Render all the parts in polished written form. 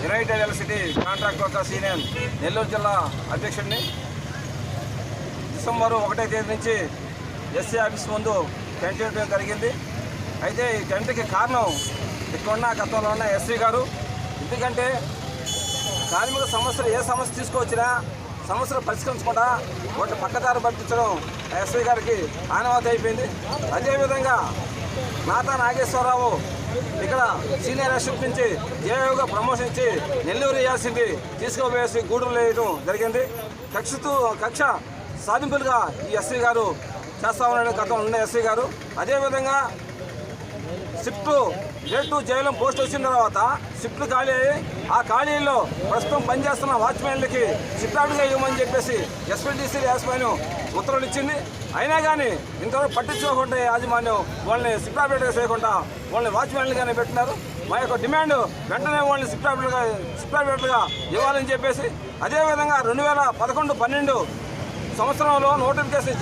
United electricity contract workers union Nellore జిల్లా అధ్యక్షుడిని. December 1వ తేదీ నుంచి ఎస్సీ ఆఫీస్ ముందు టెంట్ వేయడం జరిగింది. అయితే ఈ టెంట్కి కారణం ఇక్కడున్న గతంలో ఉన్న ఎస్సీ గారు. ఎందుకంటే కార్మిక సమస్యలు ఏ సమస్య తీసుకొచ్చినా సమస్యలు పరిష్కరించకుండా వాటి పక్కదారి పట్టించడం ఎస్సీ గారికి ఆనవాయితీ అయిపోయింది. అదేవిధంగా నాతా నాగేశ్వరరావు ఇక్కడ సీనియర్ అసిస్టెంట్ నుంచి జేఏగా ప్రమోషన్ ఇచ్చి నెల్లూరు వేయాల్సింది తీసుకుపోయేసి గూడూరు వేయడం జరిగింది. కక్ష సాధింపులుగా ఈ ఎస్సీ గారు చేస్తా ఉన్నాడు గతంలో ఉన్న ఎస్సీ గారు. అదేవిధంగా షిఫ్ట్ గ్రేడ్ 2 జైలం పోస్ట్ వచ్చిన తర్వాత షిఫ్ట్లు ఖాళీ అయ్యి ఆ ఖాళీల్లో ప్రస్తుతం పనిచేస్తున్న వాచ్మెన్లకి షిఫ్ట్ అవుట్గా ఇవ్వమని చెప్పేసి ఎస్పీటీసీ యాజమాన్యం ఉత్తర్వులు ఇచ్చింది. అయినా కానీ ఇంతవరకు పట్టించుకోకుండా యాజమాన్యం వాళ్ళని షిఫ్ట్ ఆపరేట్గా చేయకుండా వాళ్ళని వాచ్మెన్లుగానే పెట్టినారు. మా యొక్క డిమాండ్ వెంటనే వాళ్ళని షిఫ్ట్ ఆపరేటర్గా ఇవ్వాలని చెప్పేసి. అదేవిధంగా 2011-12 సంవత్సరంలో నోటిఫికేషన్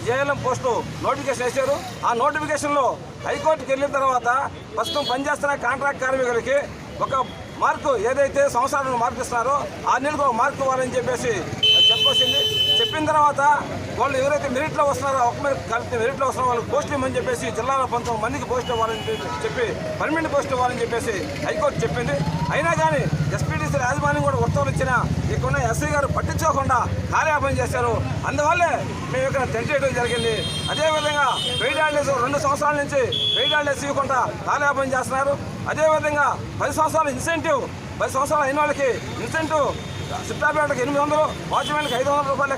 జేఎల్ఎం పోస్టు నోటిఫికేషన్ వేశారు. ఆ నోటిఫికేషన్లో హైకోర్టుకి వెళ్ళిన తర్వాత ప్రస్తుతం పనిచేస్తున్న కాంట్రాక్ట్ కార్మికులకి ఒక మార్కు ఏదైతే సంవత్సరాలకు మార్కు ఇస్తున్నారో 6 నెలలకు ఒక మార్కు ఇవ్వాలని చెప్పేసి చెప్పొచ్చింది. చెప్పిన తర్వాత వాళ్ళు ఎవరైతే మెరిట్లో వస్తున్నారో ఒక మెరిట్లో వస్తున్నారో వాళ్ళకి పోస్ట్ ఇవ్వమని చెప్పేసి జిల్లాలో 19 మందికి పోస్ట్ ఇవ్వాలని చెప్పి పర్మనెంట్ పోస్ట్ ఇవ్వాలని చెప్పేసి హైకోర్టు చెప్పింది. అయినా కానీ ఎస్పీటీసీ యాజమాన్యం కూడా ఉత్తర్వులు ఇచ్చినా ఇక్కడున్న ఎస్సీ గారు పట్టించుకోకుండా కార్యాపన చేశారు. అందువల్లే మేము ఇక్కడ టెంట్ వేయడం జరిగింది. అదేవిధంగా పెయిడ్ హాలిడేస్ 2 సంవత్సరాల నుంచి పెయిడ్ హాలిడేస్ ఇవ్వకుండా కార్యాపన చేస్తున్నారు. అదేవిధంగా 10 సంవత్సరాల ఇన్సెంటివ్ 10 సంవత్సరాలు అయిన వాళ్ళకి ఇన్సెంటివ్ షిఫ్ట్ ఆపరేటర్కి 800, వాచ్మెన్కి 500 రూపాయలు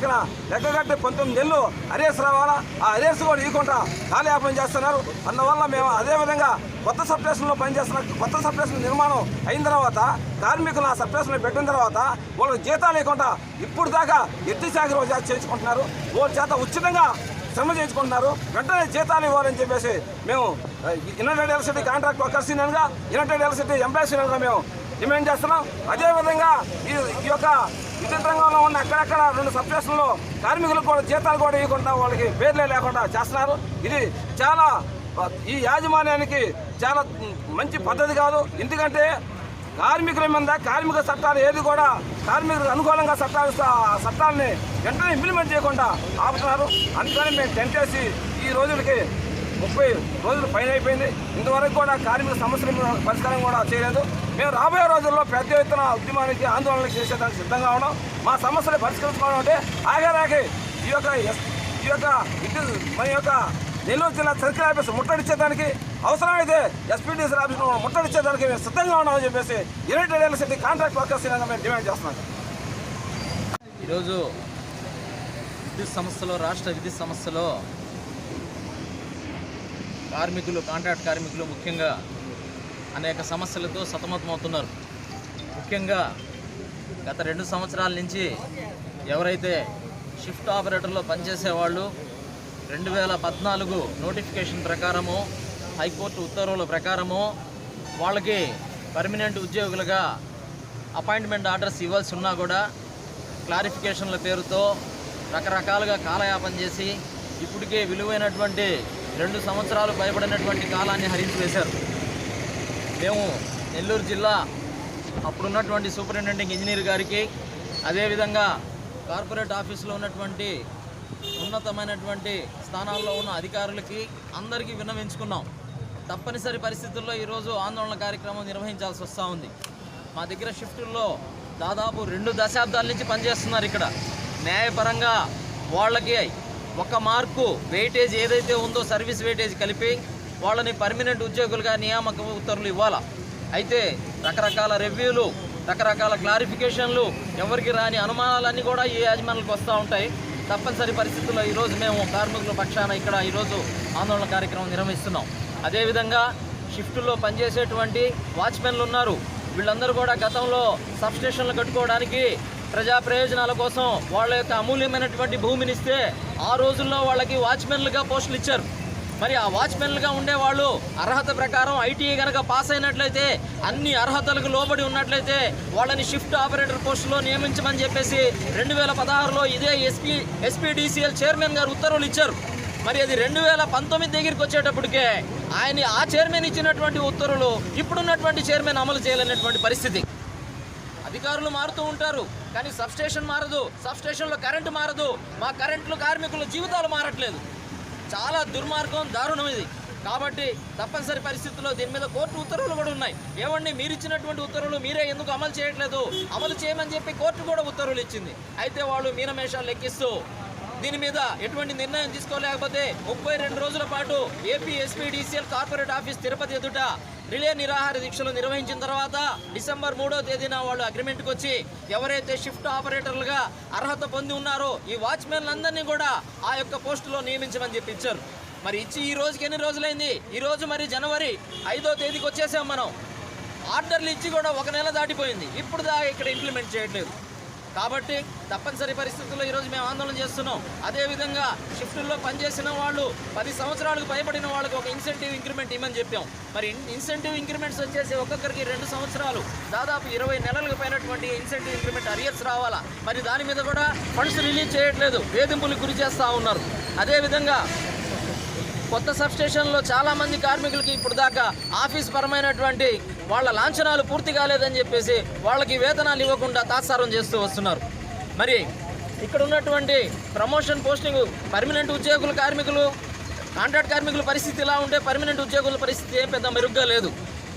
లెక్క కట్టి 19 నెలలు అరేస్ రావాలా. ఆ అరేస్ కూడా ఇవ్వకుండా కాలయాపన చేస్తున్నారు. అందువల్ల మేము అదేవిధంగా కొత్త సబ్స్టేషన్లో పనిచేస్తున్న కొత్త సబ్స్టేషన్ నిర్మాణం అయిన తర్వాత కార్మికులు ఆ సబ్స్టేషన్లో పెట్టిన తర్వాత వాళ్ళకి జీతాలు లేకుండా ఇప్పుడు దాకా ఎత్తి శాఖలో చేయించుకుంటున్నారు. వాళ్ళ చేత ఉచితంగా శ్రమ చేయించుకుంటున్నారు. వెంటనే జీతాలు ఇవ్వాలని చెప్పేసి మేము యునైటెడ్ ఎలక్ట్రిసిటీ కాంట్రాక్ట్ వర్కర్స్ యూనియన్గా యునైటెడ్ ఎలక్ట్రిసిటీ ఎంప్లాయీస్ యూనియన్గా మేము డిమాండ్ చేస్తున్నాం. అదేవిధంగా ఈ యొక్క విద్యుత్ రంగంలో ఉన్న అక్కడక్కడ 2 సబ్స్టేషన్లో కార్మికులకు కూడా జీతాలు కూడా ఇవ్వకుండా వాళ్ళకి పేర్లే లేకుండా చేస్తున్నారు. ఇది చాలా ఈ యాజమాన్యానికి చాలా మంచి పద్ధతి కాదు. ఎందుకంటే కార్మికుల మీద కార్మిక చట్టాలు ఏది కూడా కార్మికులకు అనుకూలంగా చట్టాలని వెంటనే ఇంప్లిమెంట్ చేయకుండా ఆపుతున్నారు. అందుకని మేము టెంట్ వేసి ఈ రోజులకి 30 రోజులు పైన అయిపోయింది. ఇంతవరకు కూడా కార్మిక సమస్యల పరిష్కారం కూడా చేయలేదు. మేము రాబోయే రోజుల్లో పెద్ద ఎత్తున ఉద్యమానికి ఆందోళనకు చేసేదానికి సిద్ధంగా ఉన్నాం. మా సమస్యలు పరిష్కరించుకోవడం అంటే ఆగేరాకి ఈ యొక్క మన యొక్క నెల్లూరు జిల్లా సర్కిల్ ఆఫీస్ ముట్టడిచ్చేదానికి అవసరమైతే ఎస్పీటీసీ ఆఫీస్ ముట్టడిచ్చేదానికి మేము సిద్ధంగా ఉన్నామని చెప్పేసి యునైటెడ్ ఎలక్ట్రిసిటీ కాంట్రాక్ట్ వర్కర్స్ మేము డిమాండ్ చేస్తున్నాం. ఈరోజు రాష్ట్ర విద్యుత్ సమస్యలో కాంట్రాక్ట్ కార్మికులు ముఖ్యంగా అనేక సమస్యలతో సతమతమవుతున్నారు. ముఖ్యంగా గత 2 సంవత్సరాల నుంచి ఎవరైతే షిఫ్ట్ ఆపరేటర్లో పనిచేసేవాళ్ళు 2014 నోటిఫికేషన్ ప్రకారము హైకోర్టు ఉత్తర్వుల ప్రకారము వాళ్ళకి పర్మనెంట్ ఉద్యోగులుగా అపాయింట్మెంట్ ఆర్డర్స్ ఇవ్వాల్సి ఉన్నా కూడా క్లారిఫికేషన్ల పేరుతో రకరకాలుగా కాలయాపన చేసి ఇప్పటికే విలువైనటువంటి 2 సంవత్సరాలు పైబడినటువంటి కాలాన్ని హరించివేశారు. మేము నెల్లూరు జిల్లా అప్పుడున్నటువంటి సూపరింటెండింగ్ ఇంజనీర్ గారికి అదేవిధంగా కార్పొరేట్ ఆఫీసులో ఉన్నటువంటి ఉన్నతమైనటువంటి స్థానాల్లో ఉన్న అధికారులకి అందరికీ విన్నవించుకున్నాం. తప్పనిసరి పరిస్థితుల్లో ఈరోజు ఆందోళన కార్యక్రమం నిర్వహించాల్సి వస్తూ ఉంది. మా దగ్గర షిఫ్టుల్లో దాదాపు 2 దశాబ్దాల నుంచి పనిచేస్తున్నారు. ఇక్కడ న్యాయపరంగా వాళ్ళకి 1 మార్కు వెయిటేజ్ ఏదైతే ఉందో సర్వీస్ వెయిటేజ్ కలిపి వాళ్ళని పర్మనెంట్ ఉద్యోగులుగా నియామక ఉత్తర్వులు ఇవ్వాలా. అయితే రకరకాల రివ్యూలు రకరకాల క్లారిఫికేషన్లు ఎవరికి రాని అనుమానాలన్నీ కూడా ఈ యాజమాన్యాలకు వస్తూ ఉంటాయి. తప్పనిసరి పరిస్థితుల్లో ఈరోజు మేము కార్మికుల పక్షాన ఇక్కడ ఈరోజు ఆందోళన కార్యక్రమం నిర్వహిస్తున్నాం. అదేవిధంగా షిఫ్టుల్లో పనిచేసేటువంటి వాచ్మెన్లు ఉన్నారు. వీళ్ళందరూ కూడా గతంలో సబ్స్టేషన్లు కట్టుకోవడానికి ప్రజా ప్రయోజనాల కోసం వాళ్ళ యొక్క అమూల్యమైనటువంటి భూమిని ఇస్తే ఆ రోజుల్లో వాళ్ళకి వాచ్మెన్లుగా పోస్టులు ఇచ్చారు. మరి ఆ వాచ్మెన్లుగా ఉండేవాళ్ళు అర్హత ప్రకారం ఐటీఐ కనుక పాస్ అయినట్లయితే, అన్ని అర్హతలకు లోబడి ఉన్నట్లయితే వాళ్ళని షిఫ్ట్ ఆపరేటర్ పోస్టులో నియమించమని చెప్పేసి 2016లో ఇదే ఎస్పీడీసీఎల్ చైర్మన్ గారు ఉత్తర్వులు ఇచ్చారు. మరి అది 2019 దగ్గరికి వచ్చేటప్పటికే ఆ చైర్మన్ ఇచ్చినటువంటి ఉత్తర్వులు ఇప్పుడున్నటువంటి చైర్మన్ అమలు చేయలేనటువంటి పరిస్థితి. అధికారులు మారుతూ ఉంటారు కానీ సబ్స్టేషన్ మారదు, సబ్స్టేషన్లో కరెంటు మారదు, మా కరెంట్లు కార్మికుల జీవితాలు మారట్లేదు. చాలా దుర్మార్గం, దారుణం ఇది. కాబట్టి తప్పనిసరి పరిస్థితుల్లో దీని మీద కోర్టు ఉత్తర్వులు కూడా ఉన్నాయి. ఏమండి, మీరు ఇచ్చినటువంటి ఉత్తర్వులు మీరే ఎందుకు అమలు చేయట్లేదు, అమలు చేయమని చెప్పి కోర్టు కూడా ఉత్తర్వులు ఇచ్చింది. అయితే వాళ్ళు మీనమేషాలు లెక్కిస్తూ దీని మీద ఎటువంటి నిర్ణయం తీసుకోలేకపోతే 32 రోజుల పాటు AP SPDCL corporate office Tirupati ఎదుట రిలే నిరాహార దీక్షలు నిర్వహించిన తర్వాత డిసెంబర్ 3వ తేదీన వాళ్ళు అగ్రిమెంట్కి వచ్చి ఎవరైతే షిఫ్ట్ ఆపరేటర్లుగా అర్హత పొంది ఉన్నారో ఈ వాచ్మెన్లందరినీ కూడా ఆ యొక్క పోస్టులో నియమించమని చెప్పి ఇచ్చారు. మరి ఇచ్చి ఈ రోజుకి ఎన్ని రోజులైంది? ఈ రోజు మరి జనవరి 5వ తేదీకి వచ్చేసాం మనం. ఆర్డర్లు ఇచ్చి కూడా 1 నెల దాటిపోయింది, ఇప్పుడు ఇక్కడ ఇంప్లిమెంట్ చేయట్లేదు. కాబట్టి తప్పనిసరి పరిస్థితుల్లో ఈరోజు మేము ఆందోళన చేస్తున్నాం. అదేవిధంగా షిఫ్టుల్లో పనిచేసిన వాళ్ళు 10 సంవత్సరాలకు పైబడిన వాళ్ళకి ఒక ఇన్సెంటివ్ ఇంక్రిమెంట్ ఇవ్వమని చెప్పాం. మరి ఇన్సెంటివ్ ఇంక్రిమెంట్స్ వచ్చేసి ఒక్కొక్కరికి 2 సంవత్సరాలు, దాదాపు 20 నెలలకు పైనటువంటి ఇన్సెంటివ్ ఇంక్రిమెంట్ అరియర్స్ రావాలా. మరి దాని మీద కూడా ఫండ్స్ రిలీజ్ చేయట్లేదు, వేధింపులకు గురి చేస్తూ ఉన్నారు. అదేవిధంగా కొత్త సబ్స్టేషన్లో చాలామంది కార్మికులకి ఇప్పుడు దాకా ఆఫీస్ పరమైనటువంటి వాళ్ళ లాంఛనాలు పూర్తి కాలేదని చెప్పేసి వాళ్ళకి వేతనాలు ఇవ్వకుండా తాత్సారం చేస్తూ వస్తున్నారు. మరి ఇక్కడ ఉన్నటువంటి ప్రమోషన్ పోస్టింగ్ పర్మనెంట్ ఉద్యోగుల కార్మికులు, కాంట్రాక్ట్ కార్మికుల పరిస్థితి ఇలా ఉంటే పర్మనెంట్ ఉద్యోగుల పరిస్థితి ఏం పెద్ద మెరుగ్గా లేదు.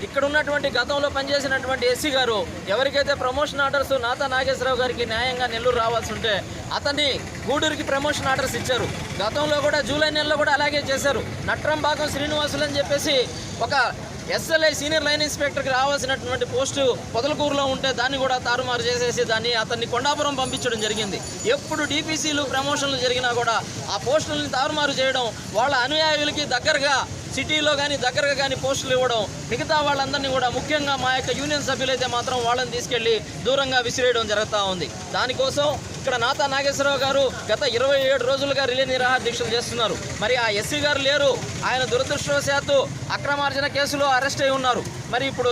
ఇక్కడ ఉన్నటువంటి గతంలో పనిచేసినటువంటి ఎస్సీ గారు ఎవరికైతే ప్రమోషన్ ఆర్డర్స్ నాతా నాగేశ్వరరావు గారికి న్యాయంగా నెల్లూరు రావాల్సి ఉంటే అతన్ని గూడూరుకి ప్రమోషన్ ఆర్డర్స్ ఇచ్చారు. గతంలో కూడా జూలై నెలలో కూడా అలాగే చేశారు. నట్రంబాగం శ్రీనివాసులు అని చెప్పేసి ఒక ఎస్ఎల్ఐ సీనియర్ లైన్ ఇన్స్పెక్టర్కి రావాల్సినటువంటి పోస్టు పొదలకూరులో ఉంటే దాన్ని కూడా తారుమారు చేసేసి అతన్ని కొండాపురం పంపించడం జరిగింది. ఎప్పుడు డీపీసీలు ప్రమోషన్లు జరిగినా కూడా ఆ పోస్టులని తారుమారు చేయడం, వాళ్ళ అనుయాయులకి దగ్గరగా సిటీలో కానీ దగ్గరగా కానీ పోస్టులు ఇవ్వడం, మిగతా వాళ్ళందరినీ కూడా ముఖ్యంగా మా యొక్క యూనియన్ సభ్యులైతే మాత్రం వాళ్ళని తీసుకెళ్లి దూరంగా విసిరేయడం జరుగుతూ ఉంది. దానికోసం ఇక్కడ నాతా నాగేశ్వరరావు గారు గత 27 రోజులుగా రిలే నిరాహార దీక్షలు చేస్తున్నారు. మరి ఆ ఎస్సీ గారు లేరు, ఆయన దురదృష్టవశాత్తు అక్రమార్జన కేసులో అరెస్ట్ అయి ఉన్నారు. మరి ఇప్పుడు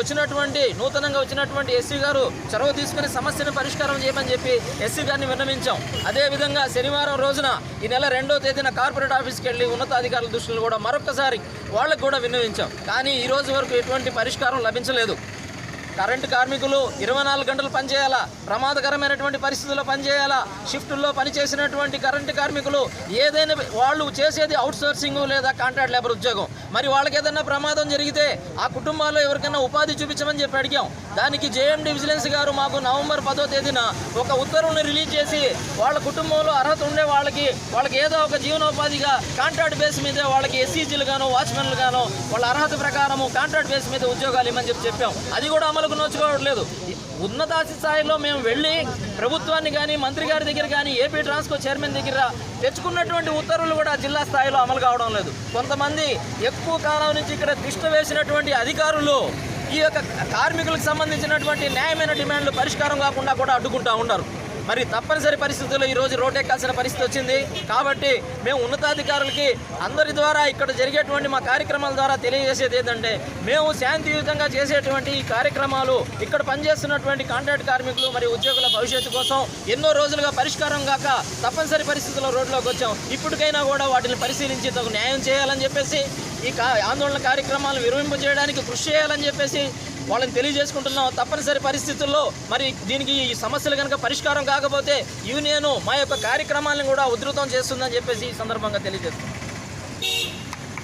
నూతనంగా వచ్చినటువంటి ఎస్సీ గారు చొరవ తీసుకుని సమస్యను పరిష్కారం చేయమని చెప్పి ఎస్సీ గారిని విన్నవించాం. అదేవిధంగా శనివారం రోజున ఈ నెల 2వ తేదీన కార్పొరేట్ ఆఫీస్కి వెళ్ళి ఉన్నతాధికారుల దృష్టిలో కూడా మరొకసారి వాళ్ళకు కూడా విన్నవించాం. కానీ ఈ రోజు వరకు ఎటువంటి పరిష్కారం లభించలేదు. కరెంటు కార్మికులు 24 గంటలు పనిచేయాలా, ప్రమాదకరమైనటువంటి పరిస్థితుల్లో పనిచేయాలా. షిఫ్టుల్లో పనిచేసినటువంటి కరెంటు కార్మికులు ఏదైనా వాళ్ళు చేసేది అవుట్ సోర్సింగ్ లేదా కాంట్రాక్ట్ లేబర్ ఉద్యోగం. మరి వాళ్ళకి ఏదైనా ప్రమాదం జరిగితే ఆ కుటుంబాల్లో ఎవరికైనా ఉపాధి చూపించమని చెప్పి అడిగాం. దానికి జేఎండి విజిలెన్స్ గారు మాకు నవంబర్ 10వ తేదీన ఒక ఉత్తర్వును రిలీజ్ చేసి వాళ్ళ కుటుంబంలో అర్హత ఉండే వాళ్ళకి ఏదో ఒక జీవనోపాధిగా కాంట్రాక్ట్ బేస్ మీద వాళ్ళకి ఎస్సీజీలు గానో వాచ్మెన్లు గానో వాళ్ళ అర్హత ప్రకారము కాంట్రాక్ట్ బేస్ మీద ఉద్యోగాలు ఇవ్వమని చెప్పాం. అది కూడా అమలుకు నోచుకోవట్లేదు. ఉన్నత స్థాయిలో మేము వెళ్ళి ప్రభుత్వాన్ని కానీ మంత్రి గారి దగ్గర కానీ ఏపీ ట్రాన్స్కో చైర్మన్ దగ్గర తెచ్చుకున్నటువంటి ఉత్తర్వులు కూడా జిల్లా స్థాయిలో అమలు కావడం లేదు. కొంతమంది ఎక్కువ కాలం నుంచి ఇక్కడ తిష్ట వేసినటువంటి అధికారులు ఈ యొక్క కార్మికులకు సంబంధించినటువంటి న్యాయమైన డిమాండ్లు పరిష్కారం కాకుండా కూడా అడ్డుకుంటూ ఉన్నారు. మరి తప్పనిసరి పరిస్థితుల్లో ఈరోజు రోడ్డెక్కాల్సిన పరిస్థితి వచ్చింది. కాబట్టి మేము ఉన్నతాధికారులకి అందరి ద్వారా ఇక్కడ జరిగేటువంటి మా కార్యక్రమాల ద్వారా తెలియజేసేది ఏంటంటే, మేము శాంతియుతంగా చేసేటువంటి ఈ కార్యక్రమాలు ఇక్కడ పనిచేస్తున్నటువంటి కాంట్రాక్ట్ కార్మికులు మరియు ఉద్యోగుల భవిష్యత్తు కోసం ఎన్నో రోజులుగా పరిష్కారం కాక తప్పనిసరి పరిస్థితుల్లో రోడ్లోకి వచ్చాం. ఇప్పటికైనా కూడా వాటిని పరిశీలించి తగు న్యాయం చేయాలని చెప్పేసి, ఈ ఆందోళన కార్యక్రమాలను విరమింపజేయడానికి కృషి చేయాలని చెప్పేసి వాళ్ళని తెలియజేసుకుంటున్నాం. తప్పనిసరి పరిస్థితుల్లో మరి దీనికి ఈ సమస్యలు కనుక పరిష్కారం కాకపోతే యూనియన్ మా యొక్క కార్యక్రమాలను కూడా ఉధృతం చేస్తుందని చెప్పేసి ఈ సందర్భంగా తెలియజేస్తున్నాం.